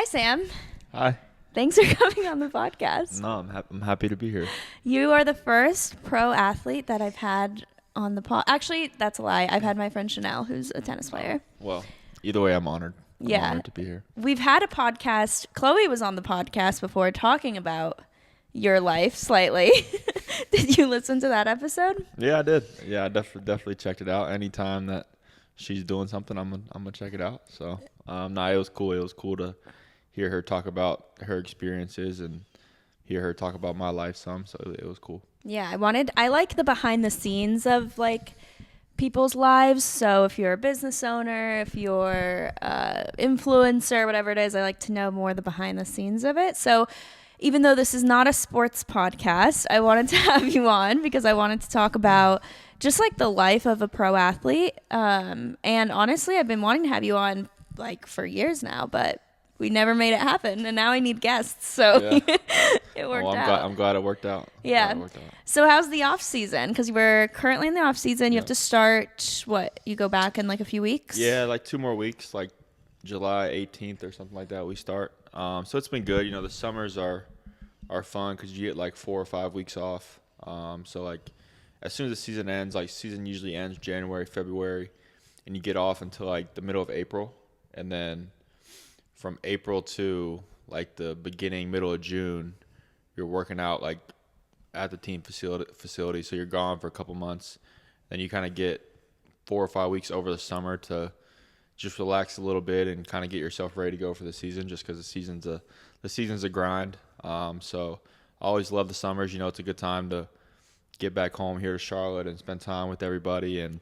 Sam. Hi. Thanks for coming on the podcast. No, I'm happy to be here. You are the first pro athlete that I've had on the pod. Actually, that's a lie. I've had my friend Chanel, who's a tennis player. Well, either way, I'm honored. I'm honored to be here. We've had a podcast. Chloe was on the podcast before talking about your life slightly. Did you listen to that episode? Yeah, I did. Yeah, I definitely checked it out. Anytime that she's doing something, I'm gonna check it out. So, no, it was cool. It was cool to hear her talk about her experiences and hear her talk about my life some. So it was cool. Yeah, I like the behind the scenes of like people's lives. So if you're a business owner, if you're influencer, whatever it is, I like to know more the behind the scenes of it. So even though this is not a sports podcast, I wanted to have you on because I wanted to talk about just like the life of a pro athlete. And honestly, I've been wanting to have you on like for years now, but we never made it happen, and now I need guests, so yeah. It worked out. I'm glad it worked out. Yeah. So how's the off season? Because we're currently in the off season. You have to start, what, you go back in like a few weeks? Yeah, like 2 more weeks, like July 18th or something like that we start. So it's been good. You know, the summers are fun because you get like 4 or 5 weeks off. So like as soon as the season ends, like season usually ends January, February, and you get off until like the middle of April, and then from April to like the middle of June, you're working out like at the team facility. So you're gone for a couple months. Then you kind of get 4 or 5 weeks over the summer to just relax a little bit and kind of get yourself ready to go for the season, just because the season's a grind. So I always love the summers. You know, it's a good time to get back home here to Charlotte and spend time with everybody, and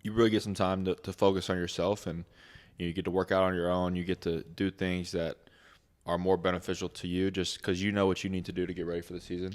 you really get some time to focus on yourself, and you get to work out on your own. You get to do things that are more beneficial to you just because you know what you need to do to get ready for the season.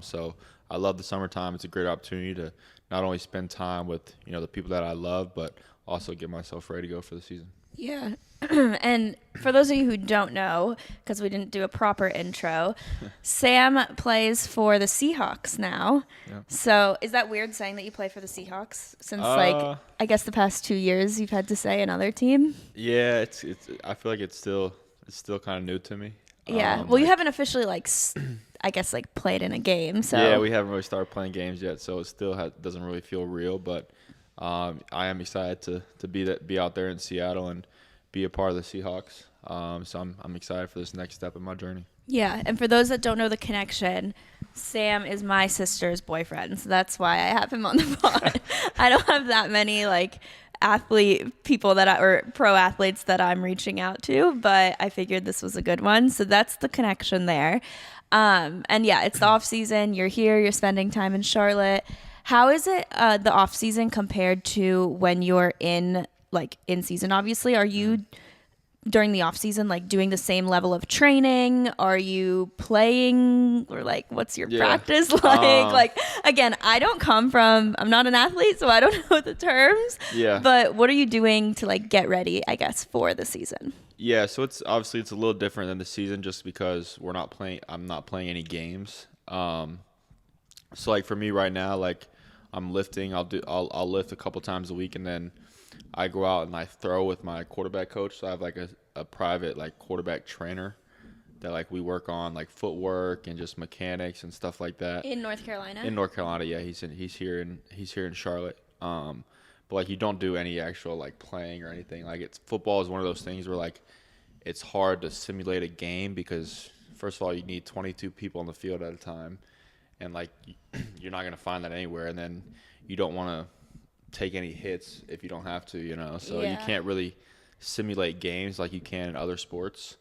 So I love the summertime. It's a great opportunity to not only spend time with, you know, the people that I love, but also get myself ready to go for the season. Yeah. And for those of you who don't know, because we didn't do a proper intro, Sam plays for the Seahawks now. Yeah. So is that weird saying that you play for the Seahawks since like I guess the past 2 years you've had to say another team? Yeah, it's I feel like it's still kind of new to me. Yeah. Well, you haven't officially like I guess like played in a game. So yeah, we haven't really started playing games yet, so it still doesn't really feel real, but I am excited to be out there in Seattle and be a part of the Seahawks. So I'm excited for this next step in my journey. Yeah, and for those that don't know the connection, Sam is my sister's boyfriend, so that's why I have him on the pod. I don't have that many like people or pro athletes that I'm reaching out to, but I figured this was a good one, so that's the connection there. And yeah, it's the off season. You're here. You're spending time in Charlotte. How is it the off season compared to when you're in season? Obviously, are you during the off season like doing the same level of training? Are you playing, or like what's your practice like? Like again, I'm not an athlete, so I don't know the terms. Yeah. But what are you doing to like get ready, I guess, for the season? Yeah, so it's a little different than the season just because I'm not playing any games. So like for me right now, like I'm lifting. I'll lift a couple times a week, and then I go out and I throw with my quarterback coach. So I have like a private like quarterback trainer that like we work on like footwork and just mechanics and stuff like that. In North Carolina. In North Carolina, yeah, he's here in Charlotte. But like you don't do any actual like playing or anything. Like football is one of those things where like it's hard to simulate a game because first of all you need 22 people on the field at a time. And, like, you're not going to find that anywhere. And then you don't want to take any hits if you don't have to, you know. So you can't really simulate games like you can in other sports.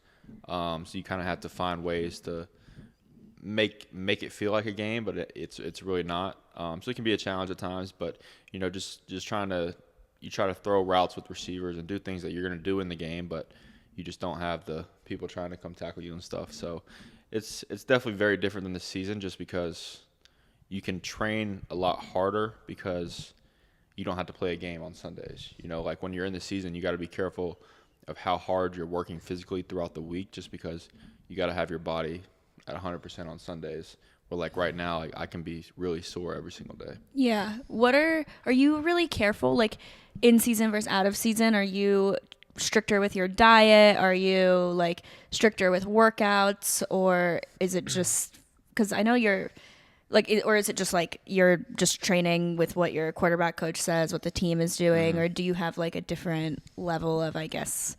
So you kind of have to find ways to make it feel like a game, but it's really not. So it can be a challenge at times. But, you know, just try to throw routes with receivers and do things that you're going to do in the game, but you just don't have the people trying to come tackle you and stuff. So it's definitely very different than the season just because you can train a lot harder because you don't have to play a game on Sundays. You know, like when you're in the season, you got to be careful of how hard you're working physically throughout the week just because you got to have your body at 100% on Sundays. Where like right now, like I can be really sore every single day. Yeah. Are you really careful like in season versus out of season? Are you stricter with your diet? Are you like stricter with workouts, or is it just because I know you're like, or is it just like you're just training with what your quarterback coach says, what the team is doing, or do you have like a different level of, I guess,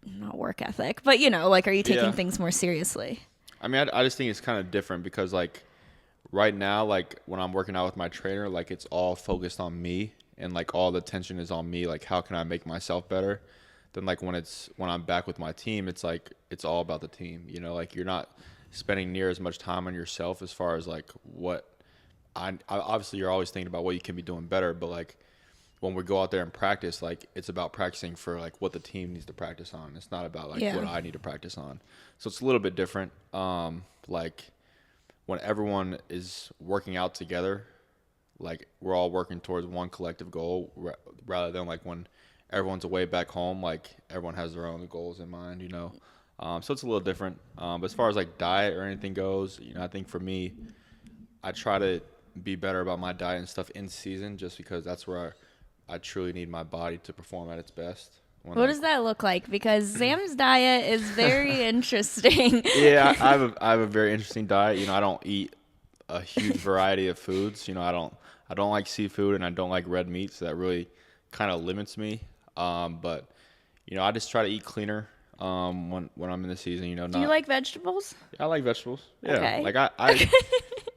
not work ethic, but like, are you taking things more seriously? I mean, I just think it's kind of different because like right now, like when I'm working out with my trainer, like it's all focused on me and like all the attention is on me. Like how can I make myself better? Then like when I'm back with my team, it's like it's all about the team. Like you're not spending near as much time on yourself as far as like what I obviously you're always thinking about what you can be doing better, but like when we go out there and practice, like it's about practicing for like what the team needs to practice on. It's not about like what I need to practice on. So it's a little bit different. Like when everyone is working out together, like we're all working towards one collective goal rather than like when everyone's away back home, like everyone has their own goals in mind, So it's a little different. But as far as like diet or anything goes, I think for me, I try to be better about my diet and stuff in season just because that's where I truly need my body to perform at its best. What does that look like? Because Sam's diet is very interesting. Yeah, I have a very interesting diet. I don't eat a huge variety of foods. I don't like seafood and I don't like red meat, so that really kind of limits me. But I just try to eat cleaner when I'm in the season. Do you like vegetables? Yeah, I like vegetables. Yeah, okay. Like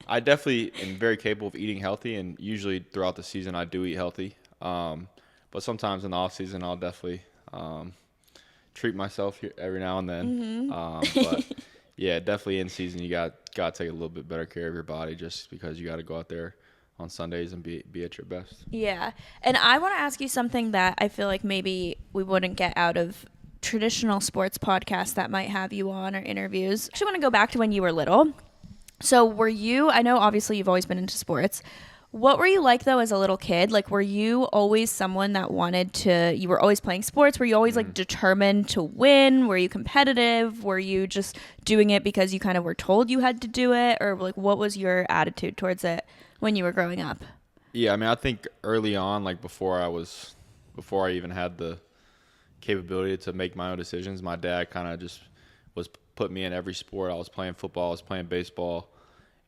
I definitely am very capable of eating healthy, and usually throughout the season I do eat healthy. But sometimes in the off season I'll definitely treat myself here every now and then. But yeah, definitely in season you got to take a little bit better care of your body just because you got to go out there on Sundays and be at your best. Yeah. And I want to ask you something that I feel like maybe we wouldn't get out of traditional sports podcasts that might have you on or interviews. I actually want to go back to when you were little. So I know obviously you've always been into sports. What were you like though as a little kid? Like, were you always someone that you were always playing sports? Were you always like determined to win? Were you competitive? Were you just doing it because you kind of were told you had to do it? Or like, what was your attitude towards it when you were growing up? Yeah, I mean, I think early on, like before I even had the capability to make my own decisions, my dad kind of just was put me in every sport. I was playing football, I was playing baseball,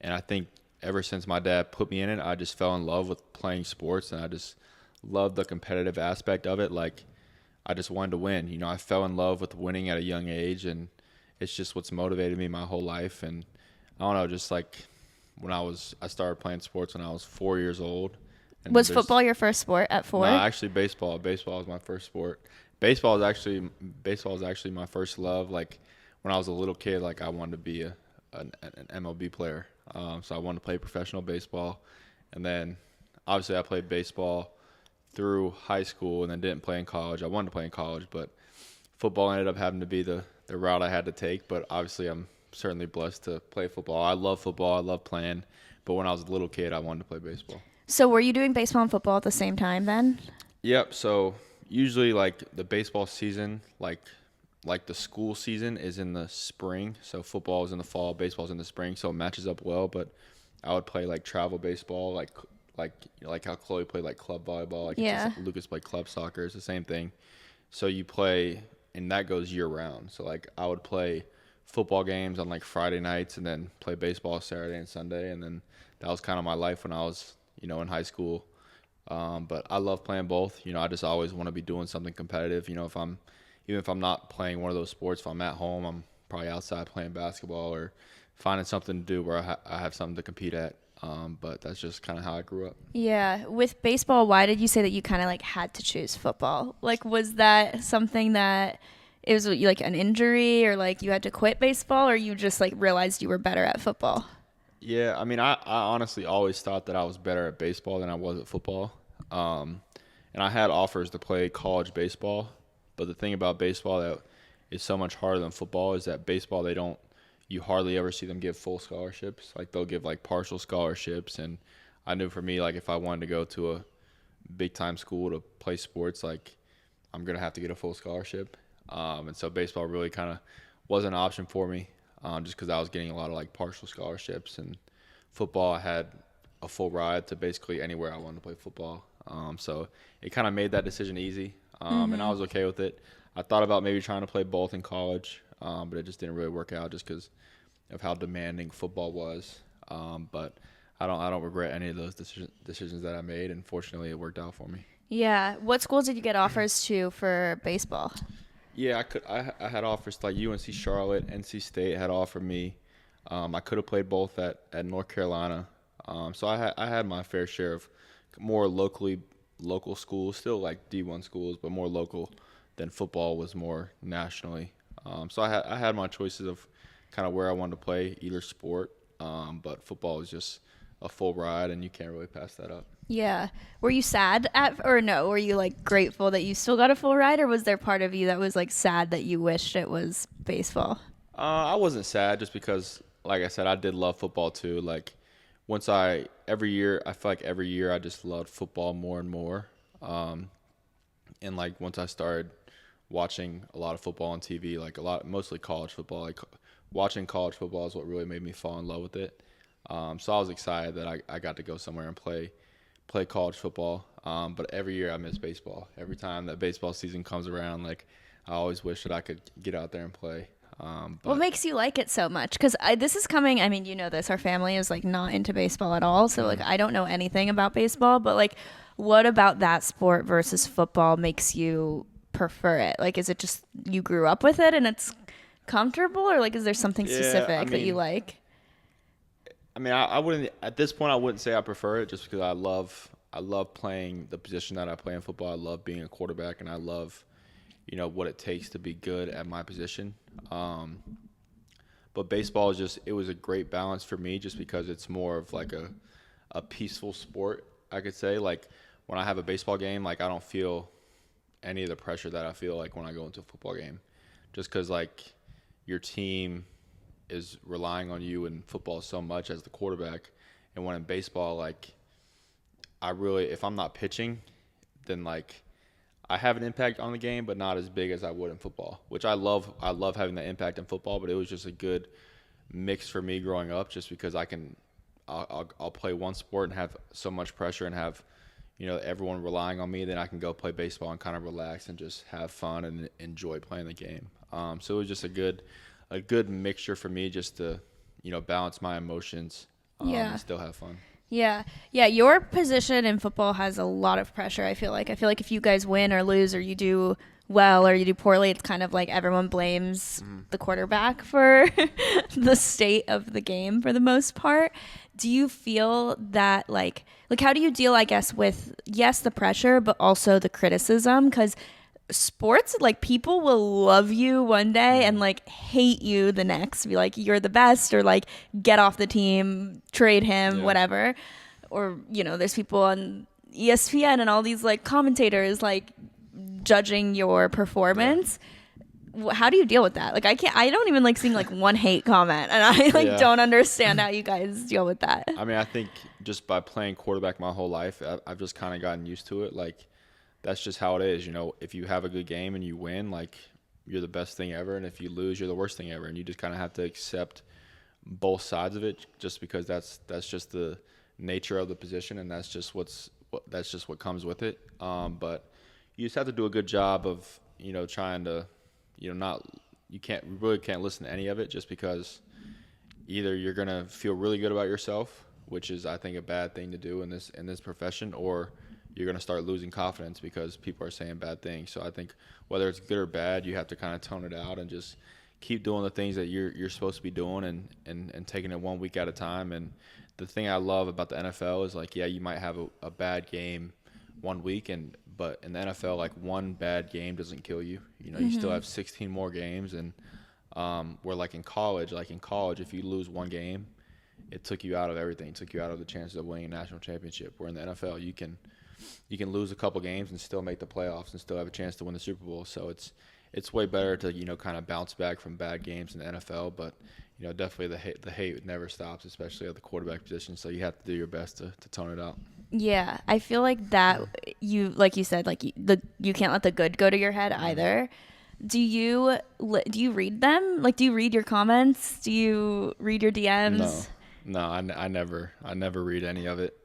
and I think ever since my dad put me in it, I just fell in love with playing sports, and I just loved the competitive aspect of it. Like, I just wanted to win. I fell in love with winning at a young age, and it's just what's motivated me my whole life. And I don't know, just like I started playing sports when I was 4 years old. And was football your first sport at 4? No, actually baseball. Baseball was my first sport. Baseball was actually my first love. Like when I was a little kid, like I wanted to be an MLB player. So I wanted to play professional baseball. And then obviously I played baseball through high school and then didn't play in college. I wanted to play in college, but football ended up having to be the route I had to take. But obviously I'm certainly blessed to play football. I love football. I love playing. But when I was a little kid, I wanted to play baseball. So were you doing baseball and football at the same time then? Yep. So usually like the baseball season, like the school season is in the spring. So football is in the fall, baseball is in the spring. So it matches up well. But I would play like travel baseball, like how Chloe played like club volleyball. Like Lucas played club soccer. It's the same thing. So you play, and that goes year round. So like I would play football games on like Friday nights and then play baseball Saturday and Sunday. And then that was kind of my life when I was, in high school. But I love playing both. I just always want to be doing something competitive. Even if I'm not playing one of those sports, if I'm at home, I'm probably outside playing basketball or finding something to do where I have something to compete at. But that's just kind of how I grew up. Yeah. With baseball, why did you say that you kind of like had to choose football? Like, was that something that it was like an injury or like you had to quit baseball or you just like realized you were better at football? Yeah. I mean, I honestly always thought that I was better at baseball than I was at football. And I had offers to play college baseball. But the thing about baseball that is so much harder than football is that baseball, you hardly ever see them give full scholarships. Like they'll give like partial scholarships. And I knew for me, like if I wanted to go to a big time school to play sports, like I'm going to have to get a full scholarship. And so baseball really kind of wasn't an option for me just because I was getting a lot of like partial scholarships. And football, I had a full ride to basically anywhere I wanted to play football. So it kind of made that decision easy. and I was okay with it. I thought about maybe trying to play both in college, but it just didn't really work out just because of how demanding football was. But I don't regret any of those decisions that I made, and fortunately, it worked out for me. Yeah. What schools did you get offers to for baseball? Yeah, I had offers like UNC Charlotte, NC State had offered me. I could have played both at North Carolina. So I had my fair share of more local schools, still like D1 schools, but more local than football was more nationally. So I had my choices of kind of where I wanted to play either sport, but football is just a full ride, and you can't really pass that up. Yeah. Were you sad or no? Were you like grateful that you still got a full ride, or was there part of you that was like sad that you wished it was baseball? I wasn't sad just because, like I said, I did love football too. Like every year, I feel like every year I just loved football more and more. And like once I started watching a lot of football on TV, like mostly college football, like watching college football is what really made me fall in love with it. So I was excited that I got to go somewhere and play college football. But every year I miss baseball. Every time that baseball season comes around, like I always wish that I could get out there and play. What makes you like it so much? Because this is coming, I mean, you know this, our family is like not into baseball at all. So like I don't know anything about baseball, but like what about that sport versus football makes you prefer it? Like is it just you grew up with it and it's comfortable, or like is there something specific that you like? I mean, I wouldn't at this point. I wouldn't say I prefer it just because I love playing the position that I play in football. I love being a quarterback, and I love, what it takes to be good at my position. But baseball it was a great balance for me just because it's more of like a peaceful sport, I could say. Like when I have a baseball game, like I don't feel any of the pressure that I feel like when I go into a football game, just because like your team is relying on you in football so much as the quarterback, and when in baseball, like if I'm not pitching, then like I have an impact on the game, but not as big as I would in football, which I love having that impact in football, but it was just a good mix for me growing up just because I'll play one sport and have so much pressure and have everyone relying on me, then I can go play baseball and kind of relax and just have fun and enjoy playing the game. So it was just a good mixture for me just to balance my emotions and still have fun. Yeah. Your position in football has a lot of pressure. I feel like if you guys win or lose, or you do well or you do poorly, it's kind of like everyone blames the quarterback for the state of the game for the most part. Do you feel that like how do you deal, I guess, with the pressure, but also the criticism? Because sports, like people will love you one day and like hate you the next, be like you're the best, or like get off the team, trade him, whatever. Or there's people on ESPN and all these like commentators like judging your performance. How do you deal with that? Like I don't even like seeing like one hate comment, and I don't understand how you guys deal with that. I mean, I think just by playing quarterback my whole life, I've just kind of gotten used to it. Like that's just how it is. If you have a good game and you win, like you're the best thing ever. And if you lose, you're the worst thing ever. And you just kind of have to accept both sides of it just because that's just the nature of the position. And that's just what comes with it. But you just have to do a good job of, trying to, you really can't listen to any of it just because either you're going to feel really good about yourself, which is, I think, a bad thing to do in this profession, or you're going to start losing confidence because people are saying bad things. So I think whether it's good or bad, you have to kind of tone it out and just keep doing the things that you're supposed to be doing and taking it 1 week at a time. And the thing I love about the NFL is like, you might have a bad game 1 week, but in the NFL, like one bad game doesn't kill you. You still have 16 more games. And where like in college, if you lose one game, it took you out of everything. It took you out of the chances of winning a national championship. Where in the NFL, you can lose a couple games and still make the playoffs and still have a chance to win the Super Bowl. So it's way better to kind of bounce back from bad games in the NFL. But definitely the hate never stops, especially at the quarterback position. So you have to do your best to tone it out. Yeah, I feel like that like you said, like you can't let the good go to your head either. Do you read them? Like, do you read your comments? Do you read your DMs? No, I never read any of it.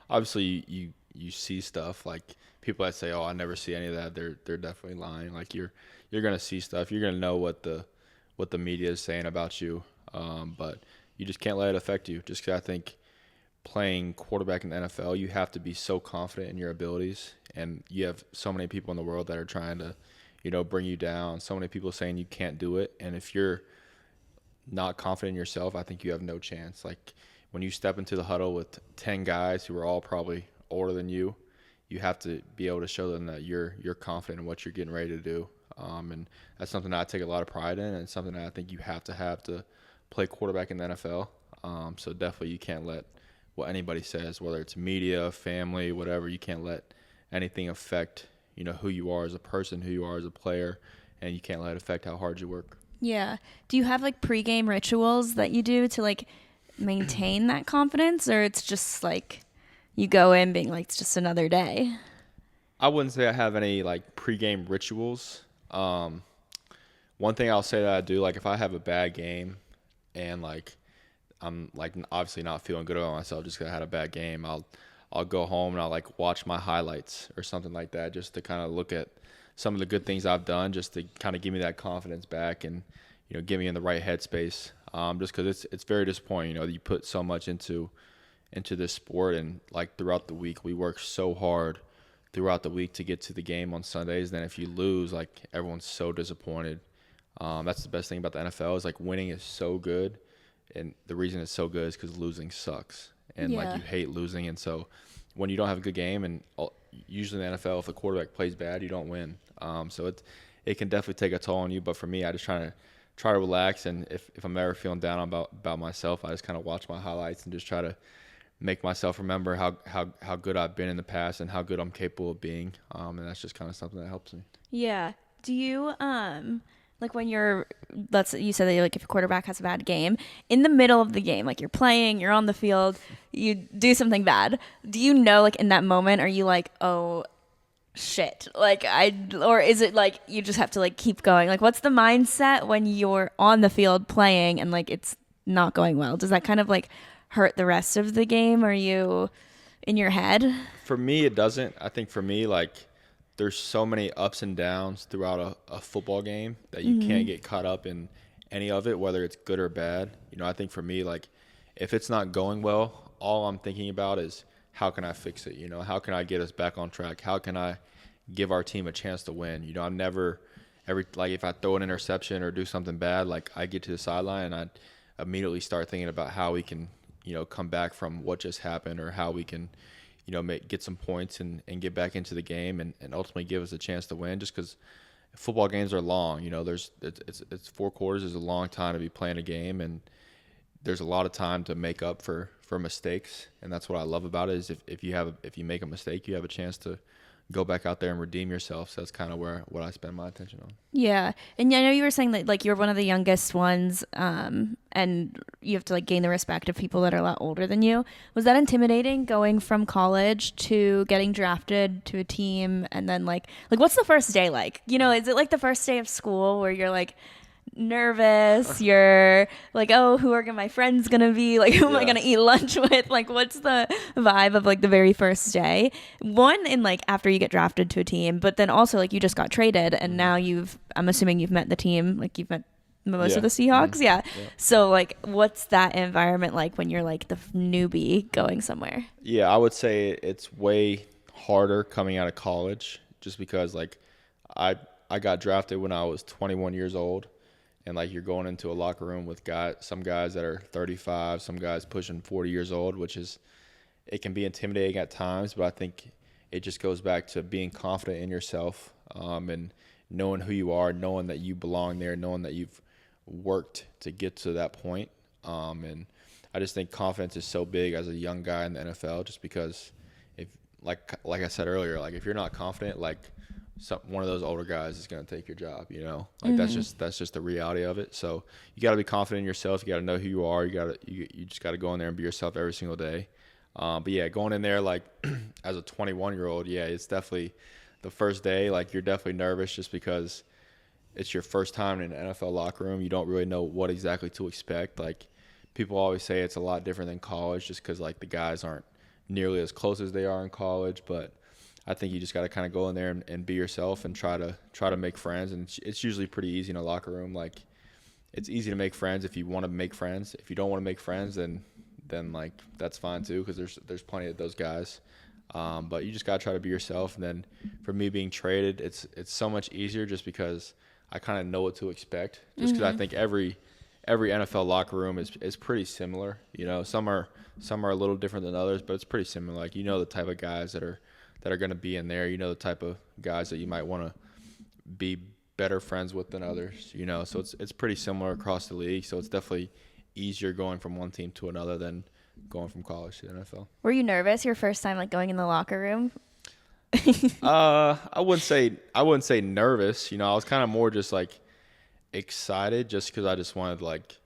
Obviously, you see stuff like people that say, "Oh, I never see any of that," they're definitely lying. Like you're gonna see stuff. You're gonna know what the media is saying about you, but you just can't let it affect you. Just 'cause I think playing quarterback in the NFL, you have to be so confident in your abilities, and you have so many people in the world that are trying to, bring you down. So many people saying you can't do it, and if you're not confident in yourself, I think you have no chance. Like when you step into the huddle with 10 guys who are all probably older than you, you have to be able to show them that you're confident in what you're getting ready to do. And that's something that I take a lot of pride in, and something that I think you have to play quarterback in the NFL. So definitely you can't let what anybody says, whether it's media, family, whatever, you can't let anything affect, who you are as a person, who you are as a player, and you can't let it affect how hard you work. Yeah. Do you have like pregame rituals that you do to like maintain that confidence, or it's just like you go in being like, it's just another day? I wouldn't say I have any like pregame rituals. One thing I'll say that I do, like if I have a bad game and like I'm like obviously not feeling good about myself just because I had a bad game, I'll go home and I'll like watch my highlights or something like that, just to kind of look at some of the good things I've done, just to kind of give me that confidence back and get me in the right headspace. Just because it's very disappointing. You put so much into this sport, and like throughout the week we work so hard throughout the week to get to the game on Sundays. Then if you lose, like everyone's so disappointed. That's the best thing about the NFL is like winning is so good, and the reason it's so good is because losing sucks, and like you hate losing. And so when you don't have a good game, and usually in the NFL, if a quarterback plays bad, you don't win. So it can definitely take a toll on you. But for me, I just try to relax, and if I'm ever feeling down about myself, I just kind of watch my highlights and just try to make myself remember how good I've been in the past and how good I'm capable of being. And that's just kind of something that helps me. Yeah. Do you like when you said that like if a quarterback has a bad game in the middle of the game, like you're playing, you're on the field, you do something bad. Do you know, like in that moment, are you like, oh shit, like or is it like you just have to like keep going? Like what's the mindset when you're on the field playing and like it's not going well? Does that kind of like hurt the rest of the game? Are you in your head? For me, it doesn't. I think for me, like there's so many ups and downs throughout a football game that you can't get caught up in any of it, whether it's good or bad. I think for me, like if it's not going well, all I'm thinking about is how can I fix it? How can I get us back on track? How can I give our team a chance to win? I'm never like if I throw an interception or do something bad, like I get to the sideline and I immediately start thinking about how we can come back from what just happened, or how we can get some points and get back into the game and ultimately give us a chance to win. Just because football games are long, it's 4 quarters is a long time to be playing a game, and there's a lot of time to make up for mistakes. And that's what I love about it, is if you make a mistake, you have a chance to go back out there and redeem yourself. So that's kind of what I spend my attention on. Yeah. And I know you were saying that like you're one of the youngest ones, and you have to like gain the respect of people that are a lot older than you. Was that intimidating going from college to getting drafted to a team? And then like what's the first day like? Is it like the first day of school where you're like nervous, you're like, oh, who are my friends gonna be, like who am I gonna eat lunch with, like what's the vibe of like the very first day, one in like after you get drafted to a team, but then also like you just got traded and now I'm assuming you've met the team, like you've met most of the Seahawks. So like what's that environment like when you're like the newbie going somewhere? I would say it's way harder coming out of college, just because like I got drafted when I was 21 years old. And like you're going into a locker room with some guys that are 35, some guys pushing 40 years old, it can be intimidating at times. But I think it just goes back to being confident in yourself, and knowing who you are, knowing that you belong there, knowing that you've worked to get to that point. And I just think confidence is so big as a young guy in the NFL, just because if like I said earlier, like if you're not confident, like one of those older guys is going to take your job, like that's just the reality of it. So you got to be confident in yourself. You got to know who you are. You just got to go in there and be yourself every single day. But yeah, going in there like as a 21-year-old, it's definitely the first day. Like you're definitely nervous just because it's your first time in an NFL locker room. You don't really know what exactly to expect. Like people always say it's a lot different than college, just because like the guys aren't nearly as close as they are in college. But I think you just got to kind of go in there and be yourself and try to make friends. And it's usually pretty easy in a locker room. Like, it's easy to make friends if you want to make friends. If you don't want to make friends, then like that's fine too, because there's plenty of those guys. But you just got to try to be yourself. And then for me being traded, it's so much easier just because I kind of know what to expect. Just because I think every NFL locker room is pretty similar. You know, some are a little different than others, but it's pretty similar. Like, you know the type of guys that are going to be in there. You know the type of guys that you might want to be better friends with than others. You know, so it's pretty similar across the league. So it's definitely easier going from one team to another than going from college to the NFL. Were you nervous your first time like going in the locker room? I wouldn't say nervous. You know, I was kind of more just like excited, just because I just wanted to like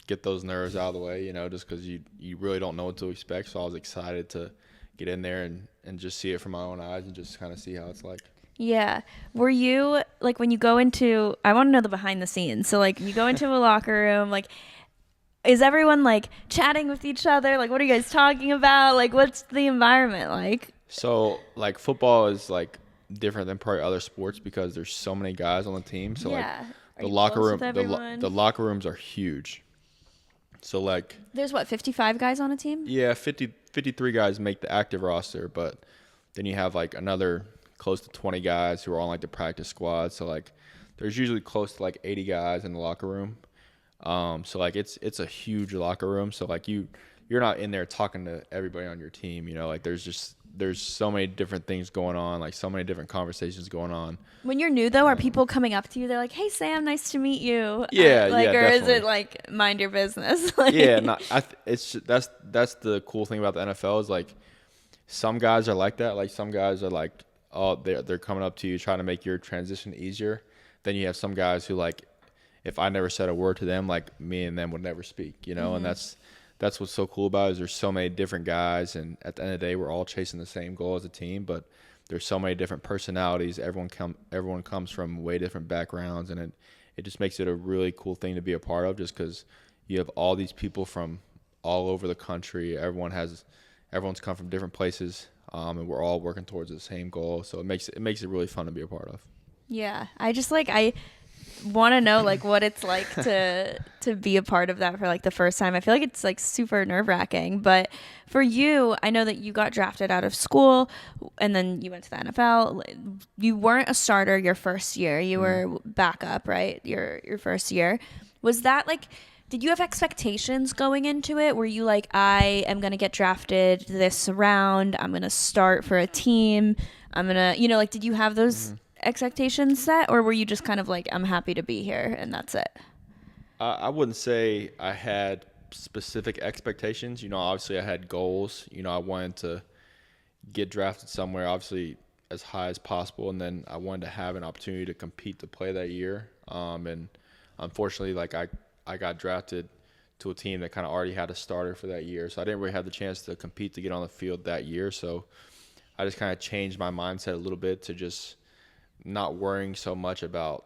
get those nerves out of the way. You know, just because you really don't know what to expect. So I was excited to get in there and just see it from my own eyes and just kind of see how it's like. Yeah. Were you like, when you go into, I want to know the behind the scenes. So like you go into a locker room, like, is everyone like chatting with each other? Like, what are you guys talking about? Like, what's the environment like? So like football is like different than probably other sports because there's so many guys on the team. So Yeah. like the locker room, the locker rooms are huge. So like there's what, 55 guys on a team? Yeah, 53 guys make the active roster, but then you have like another close to 20 guys who are on like the practice squad. So like there's usually close to like 80 guys in the locker room. So like it's a huge locker room. So like you're not in there talking to everybody on your team, you know, like there's so many different things going on, like so many different conversations going on. When you're new though, are people coming up to you? They're like, "Hey Sam, nice to meet you." Yeah, like, yeah, or definitely. is it like mind your business? Like, Yeah, that's the cool thing about the NFL is like some guys are like that. Like some guys are like, oh, they're coming up to you trying to make your transition easier. Then you have some guys who like, if I never said a word to them, like me and them would never speak, you know. And that's what's so cool about it is there's so many different guys, and at the end of the day, we're all chasing the same goal as a team, but there's so many different personalities. Everyone comes from way different backgrounds, and it just makes it a really cool thing to be a part of, just because you have all these people from all over the country. Everyone's come from different places, and we're all working towards the same goal. So it makes it really fun to be a part of. Yeah, I want to know like what it's like to be a part of that for like the first time. I feel like it's like super nerve-wracking, but for you, I know that you got drafted out of school and then you went to the NFL. You weren't a starter your first year. You were backup, right? Your first year. Was that like, did you have expectations going into it? Were you like, I am going to get drafted this round, I'm going to start for a team, I'm going to, you know, like, did you have those expectations set, or were you just kind of like, I'm happy to be here and that's it? I wouldn't say I had specific expectations. You know, obviously I had goals. You know, I wanted to get drafted somewhere, obviously as high as possible, and then I wanted to have an opportunity to compete to play that year. And unfortunately, like I got drafted to a team that kind of already had a starter for that year, so I didn't really have the chance to compete to get on the field that year. So I just kind of changed my mindset a little bit to just not worrying so much about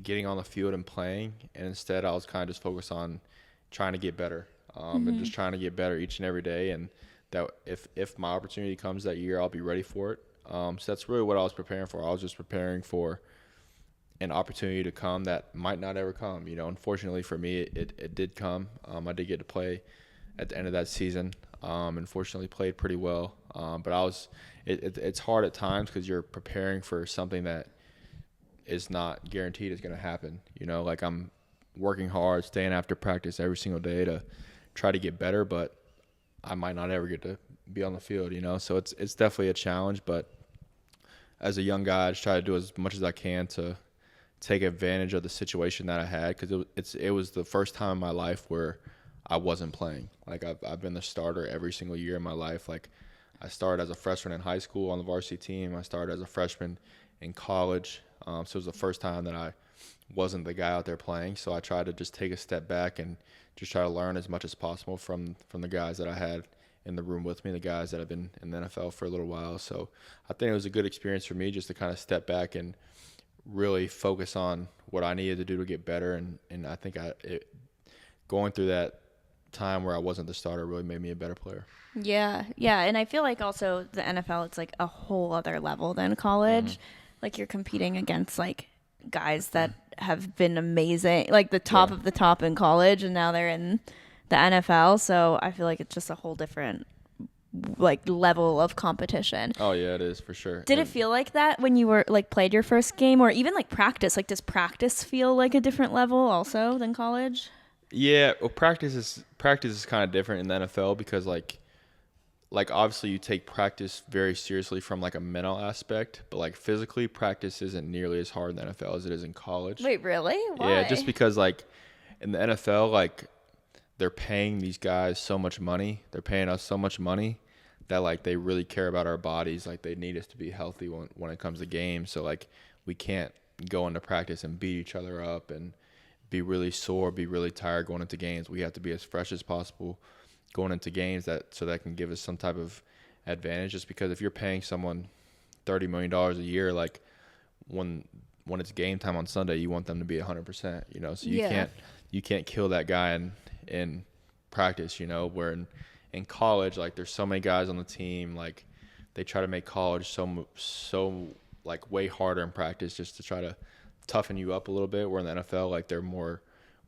getting on the field and playing, and instead I was kind of just focused on trying to get better, and just trying to get better each and every day, and that if my opportunity comes that year, I'll be ready for it. So that's really what I was preparing for. I was just preparing for an opportunity to come that might not ever come. You know, unfortunately for me, it did come. I did get to play at the end of that season. Unfortunately played pretty well, but it's hard at times because you're preparing for something that is not guaranteed is going to happen. You know, like I'm working hard, staying after practice every single day to try to get better, but I might not ever get to be on the field, you know. So it's definitely a challenge, but as a young guy, I just try to do as much as I can to take advantage of the situation that I had, because it was the first time in my life where I wasn't playing. Like I've been the starter every single year in my life. Like I started as a freshman in high school on the varsity team. I started as a freshman in college. So it was the first time that I wasn't the guy out there playing. So I tried to just take a step back and just try to learn as much as possible from the guys that I had in the room with me, the guys that have been in the NFL for a little while. So I think it was a good experience for me just to kind of step back and really focus on what I needed to do to get better. And I think going through that time where I wasn't the starter really made me a better player. Yeah, yeah, and I feel like also the NFL, it's like a whole other level than college. Like you're competing against like guys that have been amazing, like the top of the top in college, and now they're in the NFL. So I feel like it's just a whole different like level of competition. Oh yeah, it is for sure. Did it feel like that when you were like played your first game, or even like practice? Like, does practice feel like a different level also than college? Yeah, well, practice is kind of different in the NFL because like obviously you take practice very seriously from like a mental aspect, but like physically practice isn't nearly as hard in the NFL as it is in college. Wait, really? Why? Yeah, just because like in the NFL, like they're paying these guys so much money, they're paying us so much money that like they really care about our bodies. Like they need us to be healthy when it comes to games. So like we can't go into practice and beat each other up and be really sore, be really tired going into games. We have to be as fresh as possible going into games so that can give us some type of advantage. Just because if you're paying someone $30 million a year, like when it's game time on Sunday, you want them to be 100%, you know, so you can't kill that guy in practice, you know, where in college, like there's so many guys on the team, like they try to make college so like way harder in practice just to try to toughen you up a little bit, where in the NFL, like they're more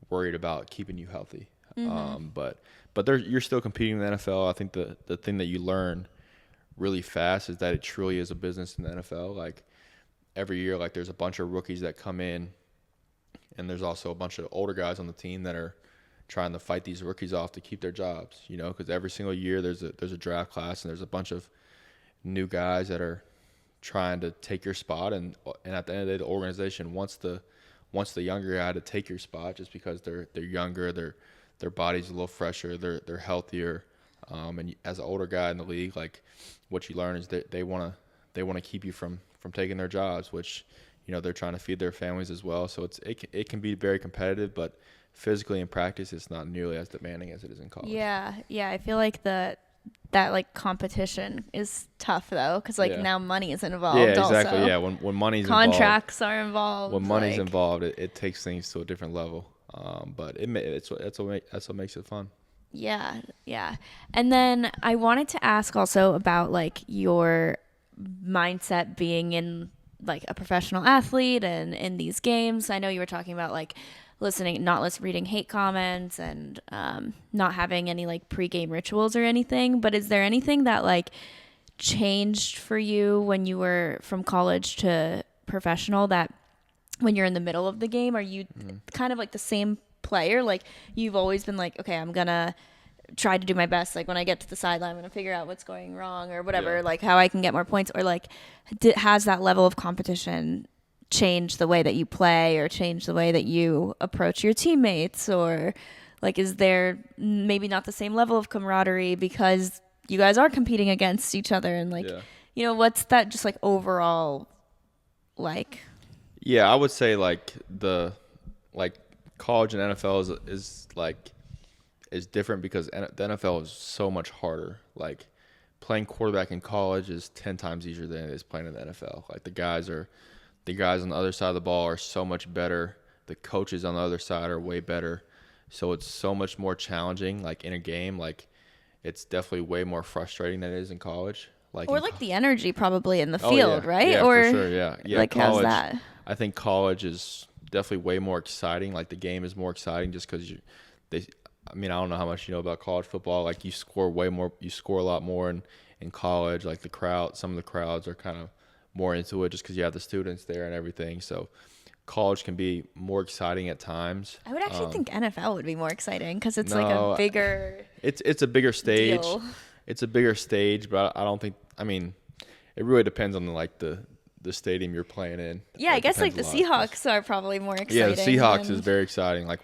worried about keeping you healthy. But you're still competing in the NFL. I think the thing that you learn really fast is that it truly is a business in the NFL. Like every year, like there's a bunch of rookies that come in, and there's also a bunch of older guys on the team that are trying to fight these rookies off to keep their jobs, you know, because every single year there's a draft class and there's a bunch of new guys that are trying to take your spot, and at the end of the day, the organization wants the younger guy to take your spot just because they're younger, their body's a little fresher, they're healthier, and as an older guy in the league, like what you learn is that they want to keep you from taking their jobs, which, you know, they're trying to feed their families as well. So it can be very competitive, but physically in practice, it's not nearly as demanding as it is in college. Yeah, I feel like that like competition is tough though, because like now money is involved. Yeah, exactly. Also. Yeah, when money's contracts are involved. When money's involved, it takes things to a different level. But that's what makes it fun. Yeah. And then I wanted to ask also about like your mindset being in like a professional athlete and in these games. I know you were talking about like reading hate comments and not having any like pregame rituals or anything. But is there anything that like changed for you when you were from college to professional, that when you're in the middle of the game, are you kind of like the same player? Like you've always been like, okay, I'm gonna try to do my best. Like when I get to the sideline, I'm gonna figure out what's going wrong or whatever, like how I can get more points, or like has that level of competition change the way that you play or change the way that you approach your teammates, or like is there maybe not the same level of camaraderie because you guys are competing against each other, and like you know, what's that just like overall like? Yeah, I would say like college and NFL is different because the NFL is so much harder. Like playing quarterback in college is 10 times easier than it is playing in the NFL. Like the guys on the other side of the ball are so much better. The coaches on the other side are way better. So it's so much more challenging. Like in a game, like it's definitely way more frustrating than it is in college. Like the energy probably in the field, right? Yeah, or for sure. Yeah. Like college, how's that? I think college is definitely way more exciting. Like the game is more exciting just because I don't know how much you know about college football. Like you score a lot more in college. Like some of the crowds are kind of more into it just because you have the students there and everything. So college can be more exciting at times. I would actually think NFL would be more exciting because it's like a bigger. It's a bigger stage. Deal. It's a bigger stage, but I don't think. It really depends on the stadium you're playing in. Yeah, I guess like the Seahawks are probably more exciting. Yeah, the Seahawks is very exciting. Like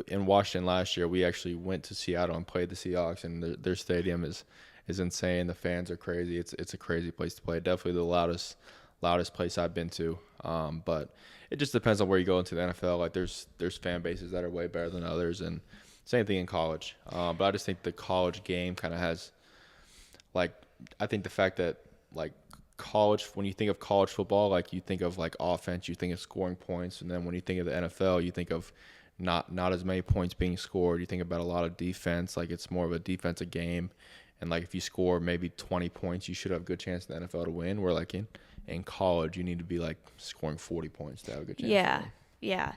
in Washington last year, we actually went to Seattle and played the Seahawks, and their stadium is insane. The fans are crazy. It's a crazy place to play. Definitely the loudest place I've been to. But it just depends on where you go into the NFL. Like there's fan bases that are way better than others, and same thing in college. But I just think the college game kind of has, like, I think the fact that like college, when you think of college football, like you think of like offense, you think of scoring points, and then when you think of the NFL, you think of not as many points being scored. You think about a lot of defense, like it's more of a defensive game. And like if you score maybe 20 points, you should have a good chance in the NFL to win. Where like in college, you need to be like scoring 40 points to have a good chance. Yeah. Yeah.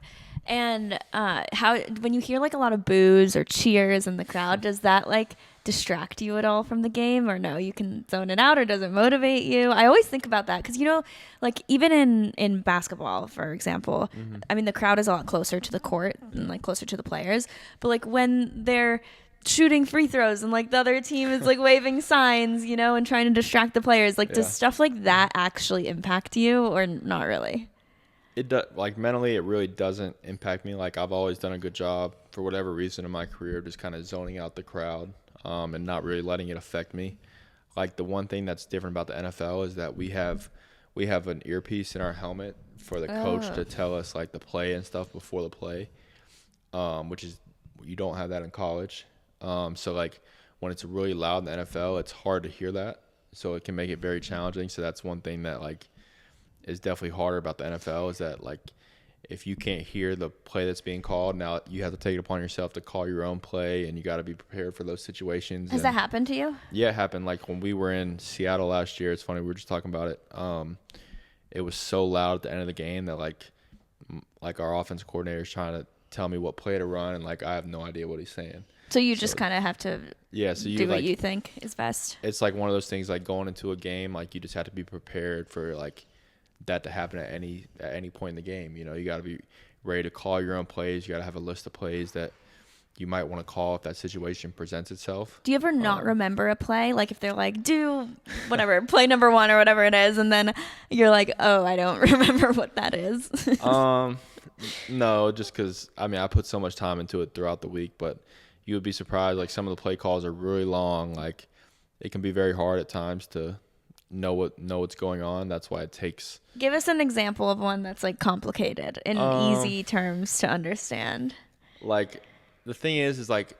And how when you hear like a lot of boos or cheers in the crowd, does that like distract you at all from the game, or no, you can zone it out, or does it motivate you? I always think about that because, you know, like even in basketball, for example, I mean, the crowd is a lot closer to the court and like closer to the players. But like when they're shooting free throws and like the other team is like waving signs, you know, and trying to distract the players, like does stuff like that actually impact you or not really? It does, like mentally, it really doesn't impact me. Like I've always done a good job for whatever reason in my career, just kind of zoning out the crowd and not really letting it affect me. Like the one thing that's different about the NFL is that we have an earpiece in our helmet for the coach to tell us like the play and stuff before the play, which is you don't have that in college. So like when it's really loud in the NFL, it's hard to hear that, so it can make it very challenging. So that's one thing that like is definitely harder about the NFL, is that like if you can't hear the play that's being called, now you have to take it upon yourself to call your own play, and you got to be prepared for those situations. Has that happened to you? Yeah, it happened. Like when we were in Seattle last year, it's funny, we were just talking about it. It was so loud at the end of the game that like our offensive coordinator is trying to tell me what play to run, and like I have no idea what he's saying. So you just kind of have to do what you think is best. It's like one of those things, like going into a game, like you just have to be prepared for like that to happen at any point in the game. You know, you got to be ready to call your own plays. You got to have a list of plays that you might want to call if that situation presents itself. Do you ever not remember a play? Like if they're like, do whatever, play number 1 or whatever it is, and then you're like, oh, I don't remember what that is. No, just because, I mean, I put so much time into it throughout the week, but you would be surprised. Like some of the play calls are really long. Like it can be very hard at times to know what's going on. That's why it takes. Give us an example of one that's like complicated in easy terms to understand. Like the thing is like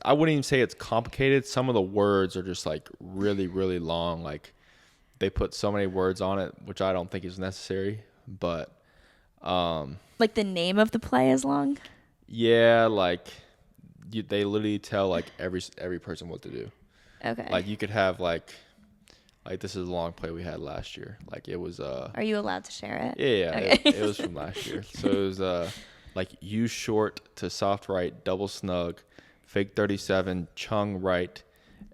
I wouldn't even say it's complicated. Some of the words are just like really, really long. Like they put so many words on it, which I don't think is necessary. But like the name of the play is long. Yeah, like they literally tell like every person what to do. Okay. Like you could have like this is a long play we had last year. Like it was Are you allowed to share it? Yeah, Okay. it was from last year. So it was like U short to soft right, double snug, fake 37, chung right,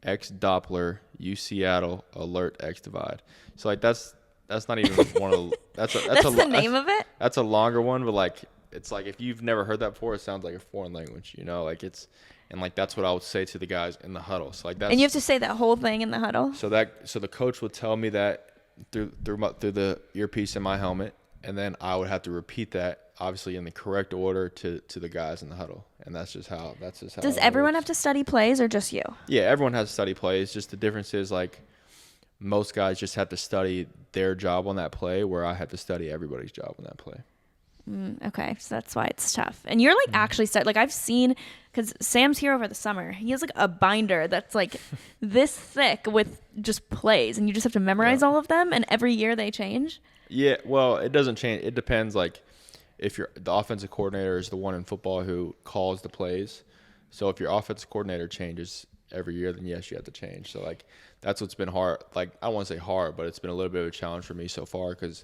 X Doppler, U Seattle, alert X divide. So like that's not even one of that's the name of it? That's a longer one, but like it's like if you've never heard that before, it sounds like a foreign language, you know, like it's. And like that's what I would say to the guys in the huddle. So like that's. And you have to say that whole thing in the huddle. So the coach would tell me that through the earpiece in my helmet, and then I would have to repeat that obviously in the correct order to the guys in the huddle. And that's just how. Does everyone have to study plays or just you? Yeah, everyone has to study plays. Just the difference is like most guys just have to study their job on that play, where I have to study everybody's job on that play. Okay, so that's why it's tough. And you're like actually like I've seen, because Sam's here over the summer. He has like a binder that's like this thick with just plays, and you just have to memorize all of them. And every year they change. Yeah, well, it doesn't change. It depends. Like if the offensive coordinator is the one in football who calls the plays. So if your offensive coordinator changes every year, then yes, you have to change. So like that's what's been hard. Like I don't want to say hard, but it's been a little bit of a challenge for me so far because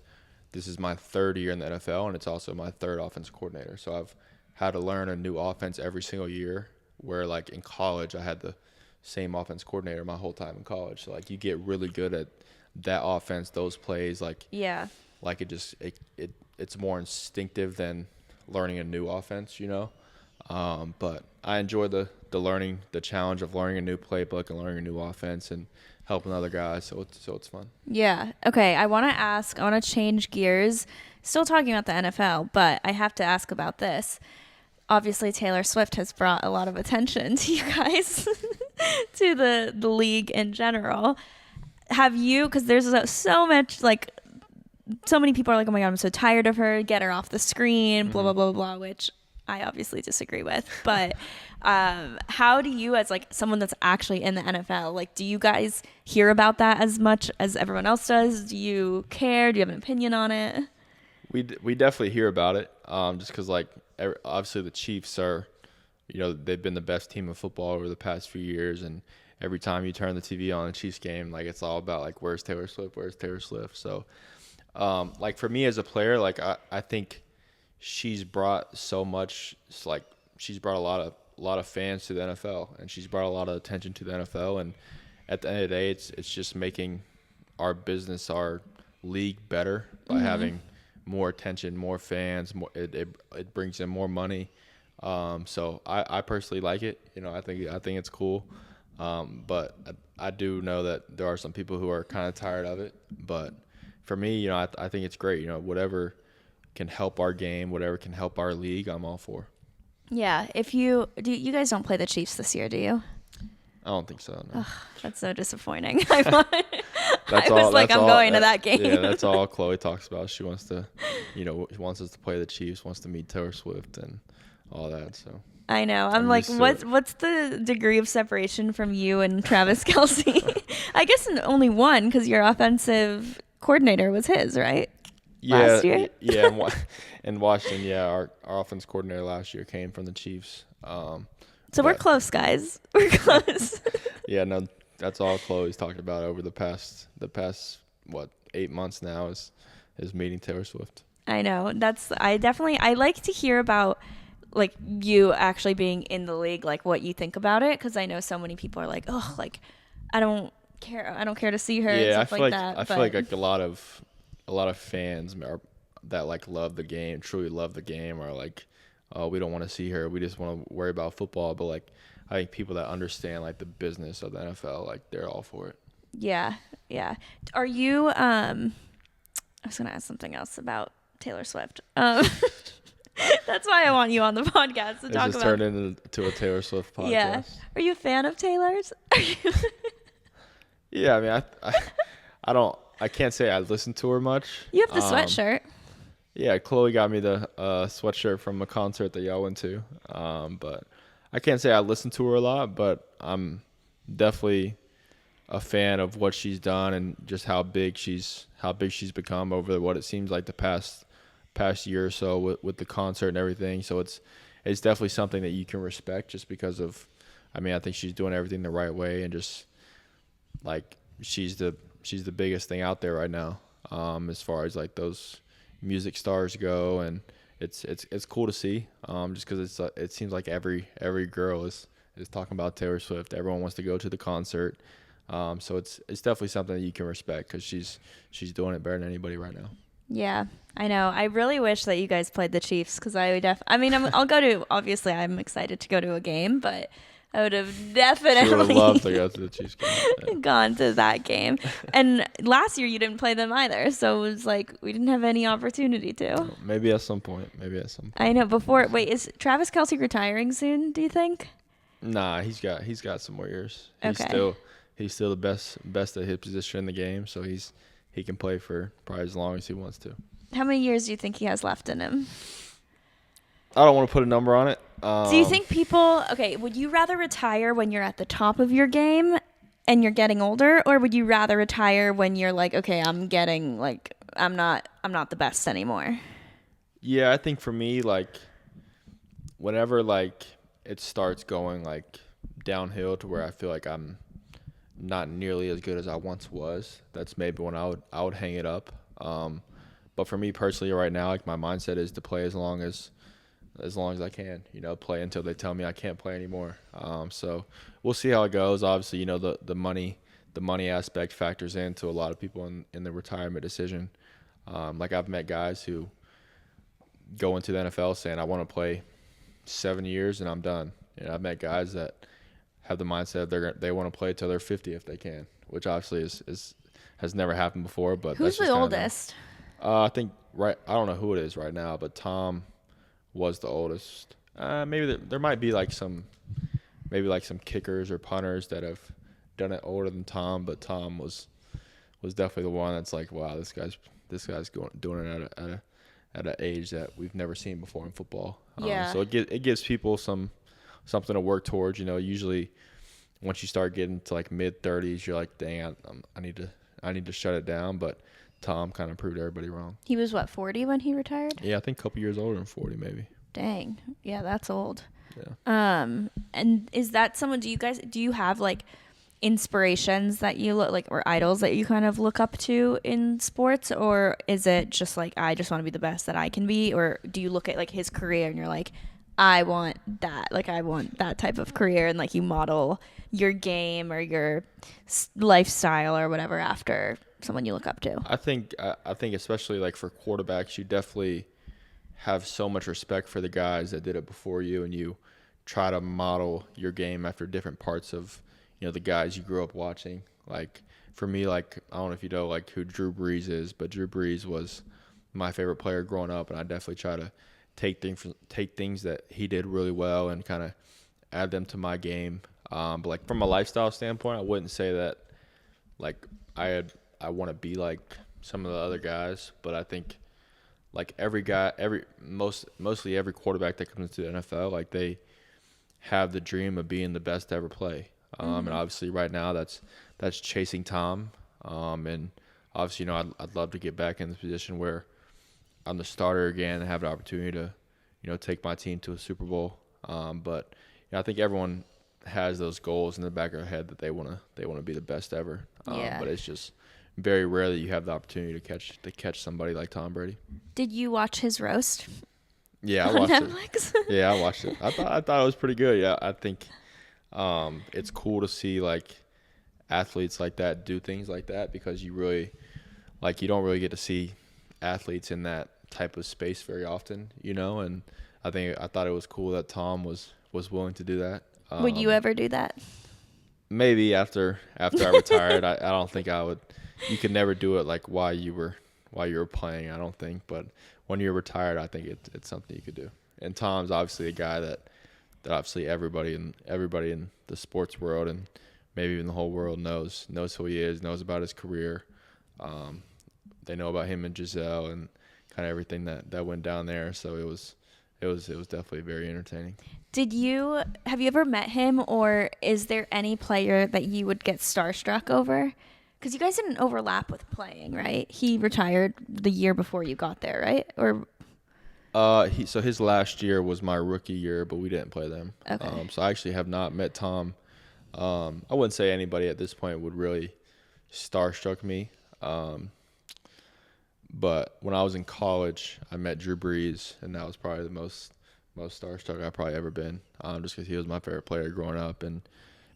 this is my third year in the NFL, and it's also my third offensive coordinator. So I've had to learn a new offense every single year, where like in college I had the same offense coordinator my whole time in college. So like you get really good at that offense, those plays. Like like it's more instinctive than learning a new offense, you know. But I enjoy the learning, the challenge of learning a new playbook and learning a new offense and helping other guys, so it's fun. Yeah. Okay, I want to change gears. Still talking about the NFL, but I have to ask about this. Obviously, Taylor Swift has brought a lot of attention to you guys, to the league in general. Have you, because there's so much, like, so many people are like, oh my God, I'm so tired of her, get her off the screen, blah, blah, blah, blah, which I obviously disagree with. But how do you, as like someone that's actually in the NFL, like, do you guys hear about that as much as everyone else does? Do you care? Do you have an opinion on it? We definitely hear about it. just because like obviously the Chiefs are, they've been the best team of football over the past few years, and every time you turn the TV on a Chiefs game, like it's all about like where's Taylor Swift, where's Taylor Swift. So, like for me as a player, like I think she's brought so much. Like she's brought a lot of fans to the NFL, and she's brought a lot of attention to the NFL. And at the end of the day, it's just making our business, our league better by having more attention, more fans. It brings in more money. So I personally like it. I think it's cool. But I do know that there are some people who are kind of tired of it. But for me, I think it's great. Whatever can help our game, whatever can help our league, I'm all for. Yeah. You guys don't play the Chiefs this year, do you? I don't think so. No. Ugh, that's so disappointing. I'm going to that game. Yeah, that's all Chloe talks about. She wants to, wants us to play the Chiefs, wants to meet Taylor Swift and all that. So I know. I'm like, what's the degree of separation from you and Travis Kelce? I guess only one, because your offensive coordinator was his, right? Yeah, last year? Yeah. In Washington, our offense coordinator last year came from the Chiefs. So we're close, guys. We're close. Yeah, no, that's all Chloe's talked about over the past 8 months now is meeting Taylor Swift. I know. I like to hear about like you actually being in the league, like what you think about it, because I know so many people are like, oh, like I don't care to see her. Yeah, and stuff like that. I feel like a lot of fans that like love the game, truly love the game, are like, oh, we don't want to see her. We just want to worry about football. But like, I think people that understand like the business of the NFL, like they're all for it. Yeah. Are you? I was gonna ask something else about Taylor Swift. That's why I want you on the podcast to talk about. It just turned into a Taylor Swift podcast. Yeah. Are you a fan of Taylor's? Yeah, I mean, I can't say I listen to her much. You have the sweatshirt. Yeah, Chloe got me the sweatshirt from a concert that y'all went to. But I can't say I listen to her a lot, but I'm definitely a fan of what she's done and just how big she's become over what it seems like the past year or so with the concert and everything. So it's definitely something that you can respect just because of, I mean, I think she's doing everything the right way, and just like she's the biggest thing out there right now, as far as like those music stars go, and it's cool to see, just because it seems like every girl is talking about Taylor Swift. Everyone wants to go to the concert, so it's definitely something that you can respect because she's doing it better than anybody right now. Yeah, I know. I really wish that you guys played the Chiefs, because I'll go to. Obviously, I'm excited to go to a game, but I would have definitely She would have loved to go to the Chiefs game. Yeah. Gone to that game. And last year you didn't play them either, so it was like we didn't have any opportunity to. Maybe at some point. I know. Is Travis Kelce retiring soon, do you think? Nah, he's got some more years. Okay. He's still the best at his position in the game, so he can play for probably as long as he wants to. How many years do you think he has left in him? I don't want to put a number on it. Do you think would you rather retire when you're at the top of your game and you're getting older, or would you rather retire when you're like, okay, I'm not the best anymore? Yeah, I think for me, like, whenever like it starts going like downhill to where I feel like I'm not nearly as good as I once was, that's maybe when I would hang it up. But for me personally right now, like my mindset is to play as long as I can, play until they tell me I can't play anymore. So we'll see how it goes. Obviously, the money aspect factors into a lot of people in the retirement decision. Like I've met guys who go into the NFL saying, I want to play 7 years and I'm done. I've met guys that have the mindset they want to play till they're 50 if they can, which obviously has never happened before. But who's the oldest? I think I don't know who it is right now, but Tom was the oldest. Maybe there might be like some kickers or punters that have done it older than Tom, but Tom was definitely the one that's like, wow, this guy's doing it at an age that we've never seen before in football. Yeah. So it gives people something to work towards. Usually once you start getting to like mid-30s, you're like, dang, I need to shut it down. But Tom kind of proved everybody wrong. He was, what, 40 when he retired? Yeah, I think a couple years older than 40 maybe. Dang. Yeah, that's old. Yeah. And is that someone, do you have like inspirations that you look like, or idols that you kind of look up to in sports, or is it just like, I just want to be the best that I can be? Or do you look at like his career and you're like, I want that type of career, and like you model your game or your lifestyle or whatever after someone you look up to? I think especially like for quarterbacks, you definitely have so much respect for the guys that did it before you, and you try to model your game after different parts of, you know, the guys you grew up watching. Like for me, like I don't know if you know like who Drew Brees is, but Drew Brees was my favorite player growing up, and I definitely try to take things that he did really well and kind of add them to my game. But like from a lifestyle standpoint, I wouldn't say that like I want to be like some of the other guys, but I think like mostly every quarterback that comes into the NFL, like they have the dream of being the best to ever play. And obviously right now that's chasing Tom. And obviously, you know, I'd love to get back in the position where I'm the starter again and have the opportunity to, you know, take my team to a Super Bowl. But you know, I think everyone has those goals in the back of their head that they want to be the best ever. But it's just very rare that you have the opportunity to catch somebody like Tom Brady. Did you watch his roast? Yeah, I watched it. Yeah, I watched it. I thought it was pretty good. Yeah, I think it's cool to see like athletes like that do things like that, because you don't really get to see athletes in that type of space very often, you know. And I thought it was cool that Tom was willing to do that. Would you ever do that? Maybe after I retired. I don't think I would. You could never do it like while you were playing, I don't think. But when you're retired, I think it's something you could do. And Tom's obviously a guy that obviously everybody in the sports world and maybe even the whole world knows who he is, knows about his career. They know about him and Giselle and kind of everything that went down there. So it was definitely very entertaining. Have you ever met him, or is there any player that you would get starstruck over? Because you guys didn't overlap with playing, right? He retired the year before you got there, right? Or so his last year was my rookie year, but we didn't play them. Okay. So I actually have not met Tom. I wouldn't say anybody at this point would really starstruck me. But when I was in college, I met Drew Brees, and that was probably the most starstruck I've probably ever been, just because he was my favorite player growing up, and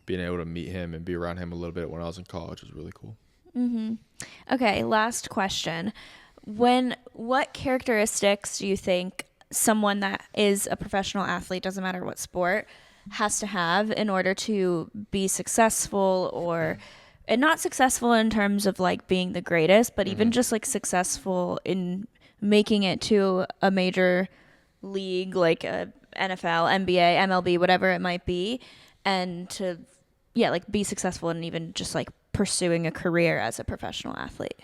being able to meet him and be around him a little bit when I was in college was really cool. Mm-hmm. Okay, last question. What characteristics do you think someone that is a professional athlete, doesn't matter what sport, has to have in order to be successful, and not successful in terms of like being the greatest, but even just like successful in making it to a major league like a NFL, NBA, MLB, whatever it might be, and to like be successful and even just like pursuing a career as a professional athlete?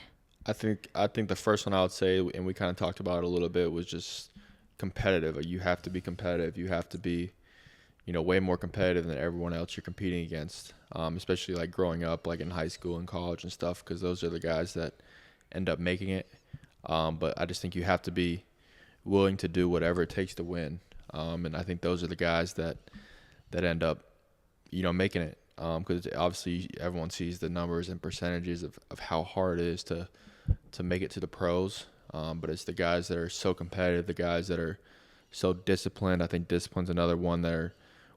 I think the first one I would say, and we kind of talked about it a little bit, was just competitive. You have to be competitive. You have to be, you know, way more competitive than everyone else you're competing against, especially like growing up, like in high school and college and stuff, because those are the guys that end up making it. But I just think you have to be willing to do whatever it takes to win. And I think those are the guys that end up, you know, making it. Because obviously everyone sees the numbers and percentages of how hard it is to make it to the pros. But it's the guys that are so competitive, the guys that are so disciplined. I think discipline's another one that are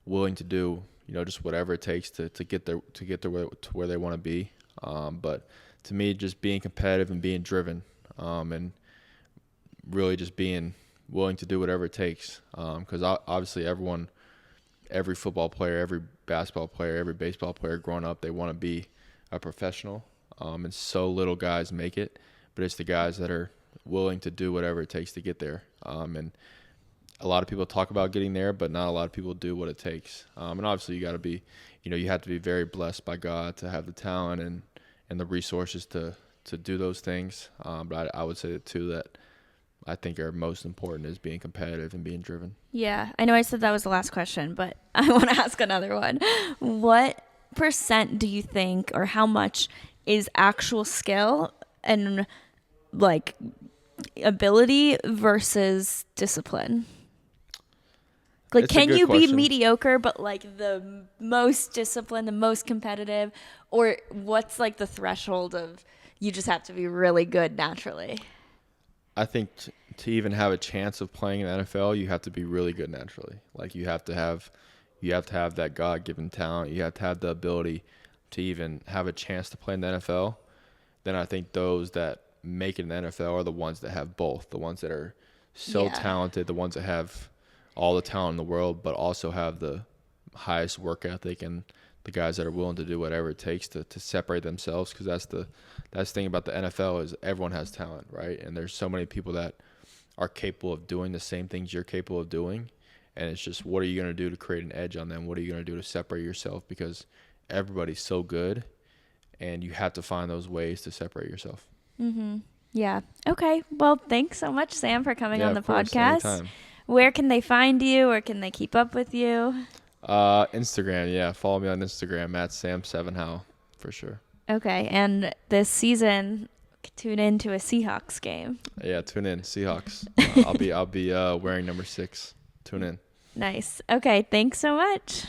willing to do, you know, just whatever it takes to get there to where they want to be. But to me, just being competitive and being driven, and really just being willing to do whatever it takes. Because obviously every football player, every basketball player, every baseball player growing up, they want to be a professional. And so little guys make it, but it's the guys that are willing to do whatever it takes to get there. And a lot of people talk about getting there, but not a lot of people do what it takes. And obviously you have to be very blessed by God to have the talent and the resources to do those things. But I would say that too, that I think are most important is being competitive and being driven. Yeah, I know I said that was the last question, but I want to ask another one. What % do you think, or how much is actual skill, and like ability versus discipline? Like, It's a can good you be question. mediocre but like the most disciplined, the most competitive, or what's like the threshold of you just have to be really good naturally? I think to even have a chance of playing in the NFL, you have to be really good naturally. Like you have to have that God-given talent. You have to have the ability to even have a chance to play in the NFL. Then I think those that make it in the NFL are the ones that have both. The ones that are so talented, the ones that have all the talent in the world, but also have the highest work ethic, and the guys that are willing to do whatever it takes to separate themselves. Because that's the thing about the NFL is everyone has talent, right? And there's so many people that are capable of doing the same things you're capable of doing. And it's just, what are you going to do to create an edge on them? What are you going to do to separate yourself? Because everybody's so good, and you have to find those ways to separate yourself. Mm-hmm. Yeah. Okay. Well, thanks so much, Sam, for coming on the podcast. Anytime. Where can they find you, or can they keep up with you? Instagram, yeah. Follow me on Instagram at Sam Howell for sure. Okay. And this season, tune in to a Seahawks game. Yeah, tune in. Seahawks. I'll be wearing number 6. Tune in. Nice. Okay. Thanks so much.